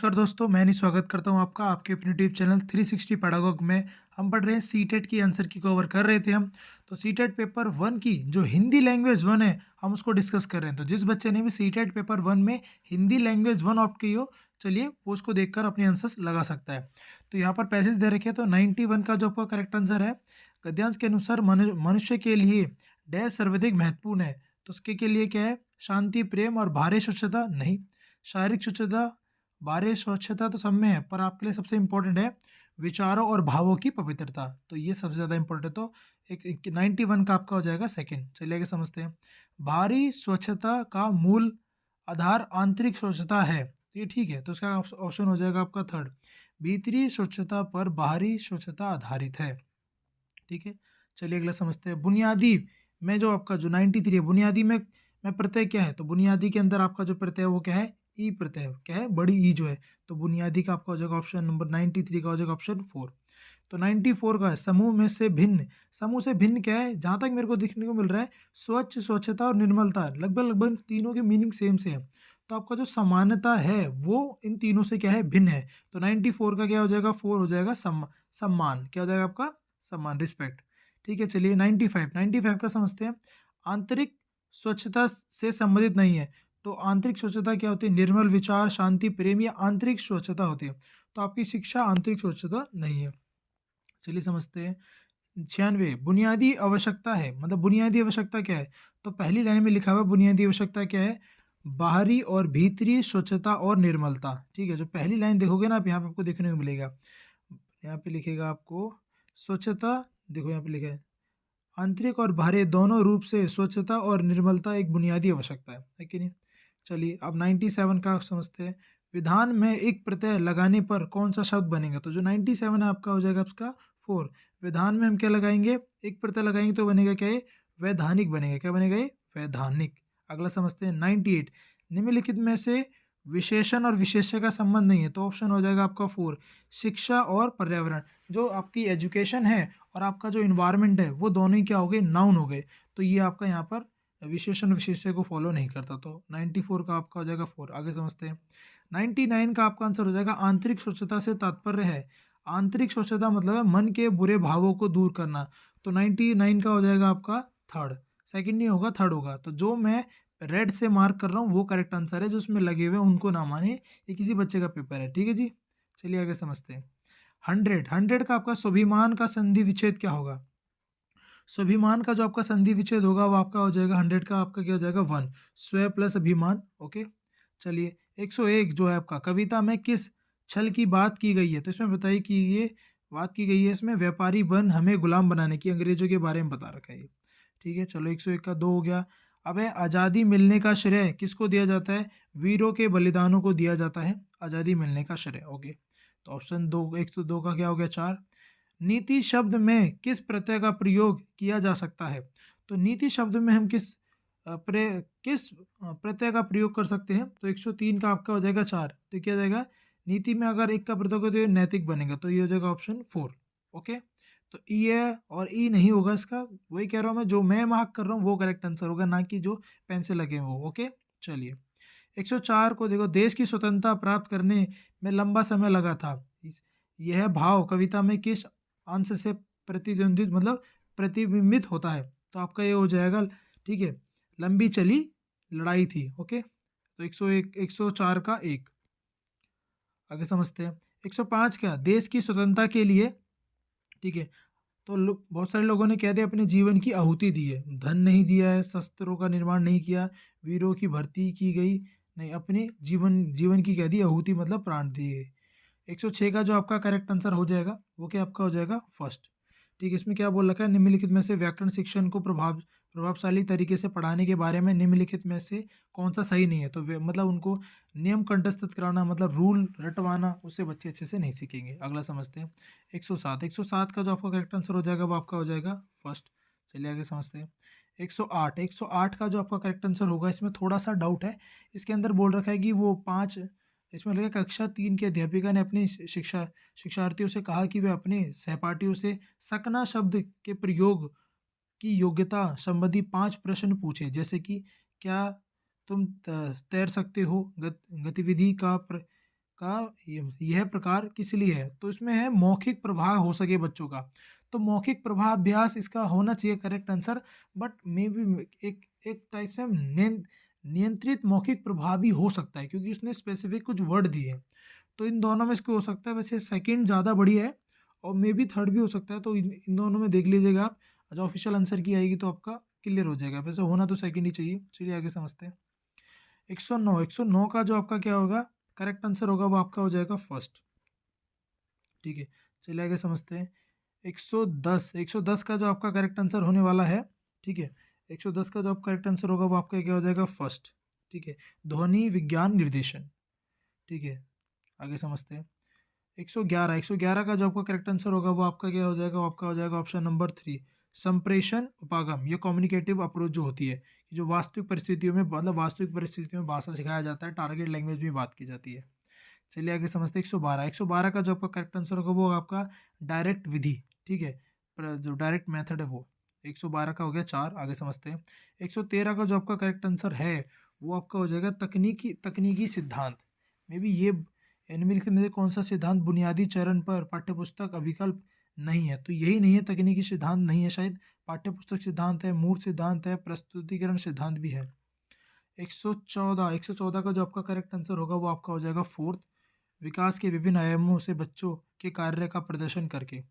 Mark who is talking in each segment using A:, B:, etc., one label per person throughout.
A: नमस्कार दोस्तों, मैं नहीं स्वागत करता हूं आपका आपके अपने यूट्यूब चैनल 360 पैडागॉग में। हम पढ़ रहे हैं सीटेट की आंसर की कवर कर रहे थे हम। तो सीटेट पेपर वन की जो हिंदी लैंग्वेज वन है हम उसको डिस्कस कर रहे हैं। तो जिस बच्चे ने भी सीटेट पेपर वन में हिंदी लैंग्वेज वन ऑप्ट की हो, चलिए वो उसको देखकर अपने आंसर्स लगा सकता है। तो यहाँ पर पैसेज दे रखे हैं। तो 91 का जो आपका करेक्ट आंसर है, गद्यांश के अनुसार मनुष्य के लिए डैश सर्वाधिक महत्वपूर्ण है। तो उसके के लिए क्या है? शांति, प्रेम और भारी स्वच्छता नहीं। शारीरिक स्वच्छता, बाहरी स्वच्छता तो सब में है, पर आपके लिए सबसे इम्पोर्टेंट है विचारों और भावों की पवित्रता। तो ये सबसे ज़्यादा इम्पोर्टेंट है। तो एक 91 का आपका हो जाएगा सेकंड। चलिए आगे समझते हैं। बाहरी स्वच्छता का मूल आधार आंतरिक स्वच्छता है। तो ये ठीक है, तो उसका ऑप्शन हो जाएगा आपका थर्ड। भीतरी स्वच्छता पर बाहरी स्वच्छता आधारित है। ठीक है, चलिए अगला समझते हैं। बुनियादी में जो आपका जो 93 है, बुनियादी में प्रत्यय क्या है? तो बुनियादी के अंदर आपका जो प्रत्यय है वो क्या है? ई प्रत्यय क्या है? बड़ी ई जो है। तो बुनियादी का आपका हो जाएगा ऑप्शन नंबर 93 का हो जाएगा ऑप्शन 4। तो 94 का है समूह में से भिन्न। समूह से भिन्न क्या है? जहाँ तक मेरे को देखने को मिल रहा है, स्वच्छ, स्वच्छता और निर्मलता, लगभग लगभग तीनों की मीनिंग सेम से है। तो आपका जो समानता है वो इन तीनों से क्या है? भिन्न है। तो 94 का क्या हो जाएगा? 4 हो जाएगा सम्मान। क्या हो जाएगा आपका? सम्मान, रिस्पेक्ट। ठीक है, चलिए 95 का समझते हैं। आंतरिक स्वच्छता से संबंधित नहीं है। तो आंतरिक स्वच्छता क्या होती है? निर्मल विचार, शांति, प्रेम, या आंतरिक स्वच्छता होती है। तो आपकी शिक्षा आंतरिक स्वच्छता नहीं है। चलिए समझते हैं। 96 बुनियादी आवश्यकता है, मतलब बुनियादी आवश्यकता क्या है? तो पहली लाइन में लिखा हुआ है बुनियादी आवश्यकता क्या है? बाहरी और भीतरी स्वच्छता और निर्मलता। ठीक है, जो पहली लाइन देखोगे ना आप, यहाँ पे आपको देखने को मिलेगा, यहाँ पे लिखेगा आपको स्वच्छता। देखो यहाँ पे लिखा है आंतरिक और बाहरी दोनों रूप से स्वच्छता और निर्मलता एक बुनियादी आवश्यकता है कि नहीं? चलिए अब 97 का समझते हैं। विधान में एक प्रत्यय लगाने पर कौन सा शब्द बनेगा? तो जो 97 है आपका हो जाएगा आपका 4। विधान में हम क्या लगाएंगे? एक प्रत्यय लगाएंगे तो बनेगा क्या? ये वैधानिक बनेगा। क्या बनेगा? ये वैधानिक। अगला समझते हैं 98। निम्नलिखित में से विशेषण और विशेष्य का संबंध नहीं है। तो ऑप्शन हो जाएगा आपका 4, शिक्षा और पर्यावरण। जो आपकी एजुकेशन है और आपका जो इन्वायरमेंट है वो दोनों ही क्या हो गए? नाउन हो गए। तो ये आपका यहाँ पर विशेषण विशेष्य को फॉलो नहीं करता। तो 94 का आपका हो जाएगा 4। आगे समझते हैं। 99 का आपका आंसर हो जाएगा आंतरिक स्वच्छता से तात्पर्य है। आंतरिक स्वच्छता मतलब है मन के बुरे भावों को दूर करना। तो 99 का हो जाएगा आपका थर्ड। सेकंड नहीं होगा, थर्ड होगा। तो जो मैं रेड से मार्क कर रहा हूँ वो करेक्ट आंसर है, जो उसमें लगे हुए हैं उनको ना माने, ये किसी बच्चे का पेपर है। ठीक है जी, चलिए आगे समझते हैं। 100 का आपका स्वाभिमान का संधि विच्छेद क्या होगा? स्वाभिमान का जो आपका संधि विच्छेद होगा वो आपका हो जाएगा 100 का आपका क्या हो जाएगा? 1, स्व प्लस अभिमान। ओके, चलिए 101 जो है आपका कविता में किस छल की बात की गई है? तो इसमें बताइए कि ये बात की गई है इसमें व्यापारी बन हमें गुलाम बनाने की, अंग्रेजों के बारे में बता रखा है ये। ठीक है, चलो 101 का 2 हो गया। अब है आज़ादी मिलने का श्रेय किसको दिया जाता है? वीरों के बलिदानों को दिया जाता है आज़ादी मिलने का श्रेय। ओके, तो ऑप्शन 2, 102 का क्या हो गया? 4। नीति शब्द में किस प्रत्यय का प्रयोग किया जा सकता है? तो नीति शब्द में हम किस प्रत्यय का प्रयोग कर सकते हैं? तो 103 का आपका हो जाएगा 4। तो क्या जाएगा? नीति में अगर एक का प्रयोग हो तो ये नैतिक बनेगा। तो ये हो जाएगा ऑप्शन 4। ओके, तो ई है और ई नहीं होगा इसका। वही कह रहा हूँ मैं, जो मैं मार्क कर रहा हूँ वो करेक्ट आंसर होगा, ना कि जो पेन से लगे हैं वो। ओके, चलिए 104 को देखो। देश की स्वतंत्रता प्राप्त करने में लंबा समय लगा था। यह भाव कविता में किस अंश से प्रतिद्वंद्वित मतलब प्रतिबिंबित होता है? तो आपका ये हो जाएगा, ठीक है, लंबी चली लड़ाई थी। ओके, तो 101 104 का 1। आगे समझते हैं। 105 क्या? देश की स्वतंत्रता के लिए, ठीक है, तो बहुत सारे लोगों ने क्या दिया? अपने जीवन की आहुति दी है। धन नहीं दिया है, शस्त्रों का निर्माण नहीं किया, वीरों की भर्ती की गई नहीं, अपने जीवन जीवन की कह दी आहुति, मतलब प्राण दिए। 106 का जो आपका करेक्ट आंसर हो जाएगा वो क्या आपका हो जाएगा? फर्स्ट। ठीक है, इसमें क्या बोल रखा है? निम्नलिखित में से व्याकरण शिक्षण को प्रभावशाली तरीके से पढ़ाने के बारे में निम्नलिखित में से कौन सा सही नहीं है? तो मतलब उनको नियम कंठस्थ कराना, मतलब रूल रटवाना, उससे बच्चे अच्छे से नहीं सीखेंगे। अगला समझते हैं। 107 का जो आपका करेक्ट आंसर हो जाएगा वो आपका हो जाएगा फर्स्ट। चलिए आगे समझते हैं। 108 का जो आपका करेक्ट आंसर होगा, इसमें थोड़ा सा डाउट है। इसके अंदर बोल रखा है कि वो 5, इसमें लगा कक्षा 3 की अध्यापिका ने अपनी शिक्षार्थियों से कहा कि वे अपने सहपाठियों से सकना शब्द के प्रयोग की योग्यता संबंधी 5 प्रश्न पूछे, जैसे कि क्या तुम तैर सकते हो? गतिविधि आपका यह प्रकार किस लिए है? तो इसमें है मौखिक प्रवाह हो सके बच्चों का। तो मौखिक प्रवाहाभ्यास इसका होना चाहिए correct answer, but may be एक एक टाइप से नियंत्रित मौखिक प्रवाह भी हो सकता है, क्योंकि उसने स्पेसिफिक कुछ वर्ड दिए हैं। तो इन दोनों में इसको हो सकता है, वैसे सेकंड ज़्यादा बढ़िया है और मे बी थर्ड भी हो सकता है, तो इन दोनों में देख लीजिएगा आप। जो ऑफिशियल आंसर की आएगी तो आपका क्लियर हो जाएगा, वैसे होना तो सेकंड ही चाहिए। चलिए आगे समझते हैं। 109 का जो आपका क्या होगा करेक्ट आंसर होगा, वो आपका हो जाएगा फर्स्ट। ठीक है, चलिए आगे समझते हैं। 110 का जो आपका करेक्ट आंसर होने वाला है, ठीक है, 110 का जो आपका करेक्ट आंसर होगा वो आपका क्या हो जाएगा फर्स्ट। ठीक है, ध्वनि विज्ञान निर्देशन। ठीक है, आगे समझते हैं। 111 का जो आपका करेक्ट आंसर होगा वो आपका क्या हो जाएगा, वो आपका हो जाएगा ऑप्शन नंबर 3, संप्रेषण उपागम। ये कम्युनिकेटिव अप्रोच जो होती है, कि जो वास्तविक परिस्थितियों में, मतलब वास्तविक परिस्थितियों में भाषा सिखाया जाता है, टारगेट लैंग्वेज में बात की जाती है। चलिए आगे समझते हैं। 112 का जो आपका करेक्ट आंसर होगा वो आपका डायरेक्ट विधि। ठीक है, जो डायरेक्ट मेथड है वो 112 का हो गया 4। आगे समझते हैं। 113 का जो आपका करेक्ट आंसर है वो आपका हो जाएगा तकनीकी तकनीकी सिद्धांत। मे बी ये निम्नलिखित में से कौन सा सिद्धांत बुनियादी चरण पर पाठ्यपुस्तक अभिकल्प नहीं है? तो यही नहीं है, तकनीकी सिद्धांत नहीं है शायद, पाठ्यपुस्तक सिद्धांत है, मूल सिद्धांत है, प्रस्तुतिकरण सिद्धांत भी है। 114 का जो आपका करेक्ट आंसर होगा वो आपका हो जाएगा फोर्थ, विकास के विभिन्न आयामों से बच्चों के कार्य का प्रदर्शन करके।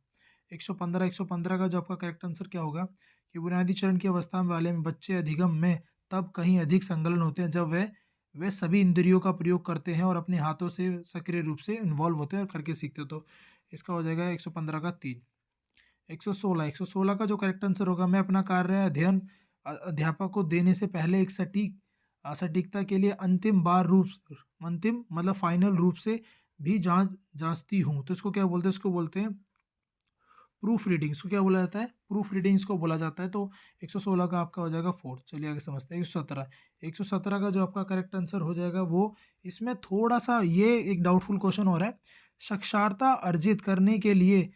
A: 115 का जो आपका करेक्ट आंसर क्या होगा, कि बुनियादी चरण की अवस्था में वाले में बच्चे अधिगम में तब कहीं अधिक संलग्न होते हैं जब वे सभी इंद्रियों का प्रयोग करते हैं और अपने हाथों से सक्रिय रूप से इन्वॉल्व होते हैं और करके सीखते हैं। तो इसका हो जाएगा 115 का 3। 116 का जो करेक्ट आंसर होगा, मैं अपना कार्य अध्ययन अध्यापक को देने से पहले एक सटीकता के लिए अंतिम मतलब फाइनल रूप से भी जांचती हूँ। तो इसको क्या बोलते हैं? इसको बोलते हैं प्रूफ रीडिंग। इसको क्या बोला जाता है? प्रूफ रीडिंग इसको बोला जाता है। तो 116 का आपका हो जाएगा फोर्थ। चलिए आगे समझते हैं। 117 का जो आपका करेक्ट आंसर हो जाएगा वो, इसमें थोड़ा सा ये एक डाउटफुल क्वेश्चन हो रहा है। साक्षरता अर्जित करने के लिए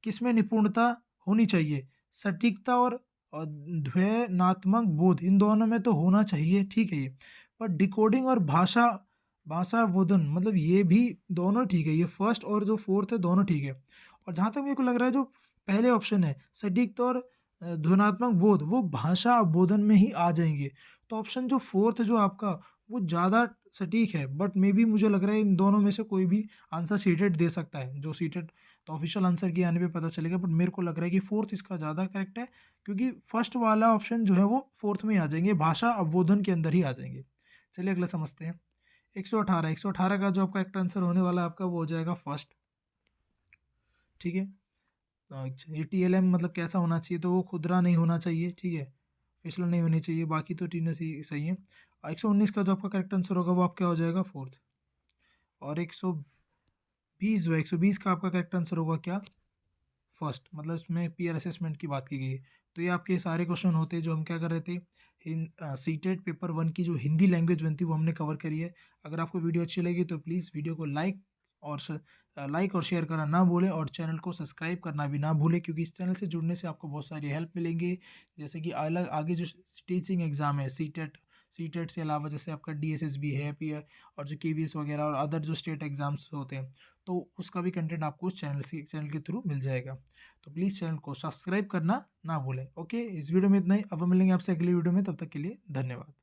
A: किसमें निपुणता होनी चाहिए? सटीकता और ध्वन्यात्मक बोध, इन दोनों में तो होना चाहिए, ठीक है ये। पर डिकोडिंग और भाषा भाषा बोधन, मतलब ये भी दोनों ठीक है। ये फर्स्ट और जो फोर्थ है दोनों ठीक है। और जहाँ तक मेरे को लग रहा है जो पहले ऑप्शन है सटीकता और ध्वन्यात्मक बोध, वो भाषा बोधन में ही आ जाएंगे। तो ऑप्शन जो फोर्थ जो आपका, वो ज़्यादा सटीक है। बट मे बी मुझे लग रहा है इन दोनों में से कोई भी आंसर सीटेड दे सकता है। जो सीटेड तो ऑफिशियल आंसर के आने पे पता चलेगा, बट मेरे को लग रहा है कि फोर्थ इसका ज़्यादा करेक्ट है, क्योंकि फर्स्ट वाला ऑप्शन जो है वो फोर्थ में ही आ जाएंगे, भाषा अवबोधन के अंदर ही आ जाएंगे। चलिए अगला समझते हैं। 118 का जो आपका करेक्ट आंसर होने वाला है आपका, वो हो जाएगा फर्स्ट। ठीक है, अच्छा, ये TLM मतलब कैसा होना चाहिए? तो वो खुदरा नहीं होना चाहिए, ठीक है, फिसलन नहीं होनी चाहिए, बाकी तो तीनों सही है। 119 का जो आपका करेक्ट आंसर होगा वो आपका हो जाएगा फोर्थ। और 120 का आपका करेक्ट आंसर होगा क्या? फर्स्ट, मतलब इसमें पीयर असेसमेंट की बात की गई है। तो ये आपके सारे क्वेश्चन होते हैं जो हम क्या कर रहे थे, सीटेट पेपर 1 की जो हिंदी लैंग्वेज बनती है वो हमने कवर करी है। अगर आपको वीडियो अच्छी लगी तो प्लीज़ वीडियो को लाइक और शेयर करना ना भूलें, और चैनल को सब्सक्राइब करना भी ना भूलें, क्योंकि इस चैनल से जुड़ने से आपको बहुत सारी हेल्प मिलेंगी। जैसे कि अलग आगे जो टीचिंग एग्ज़ाम है, सीटेट से अलावा जैसे आपका DSSB है, पीयर और जो KVS वगैरह और अदर जो स्टेट एग्ज़ाम्स होते हैं, तो उसका भी कंटेंट आपको उस चैनल के थ्रू मिल जाएगा। तो प्लीज़ चैनल को सब्सक्राइब करना ना भूलें। ओके, इस वीडियो में इतना ही। अब हम मिलेंगे आपसे अगली वीडियो में, तब तक के लिए धन्यवाद।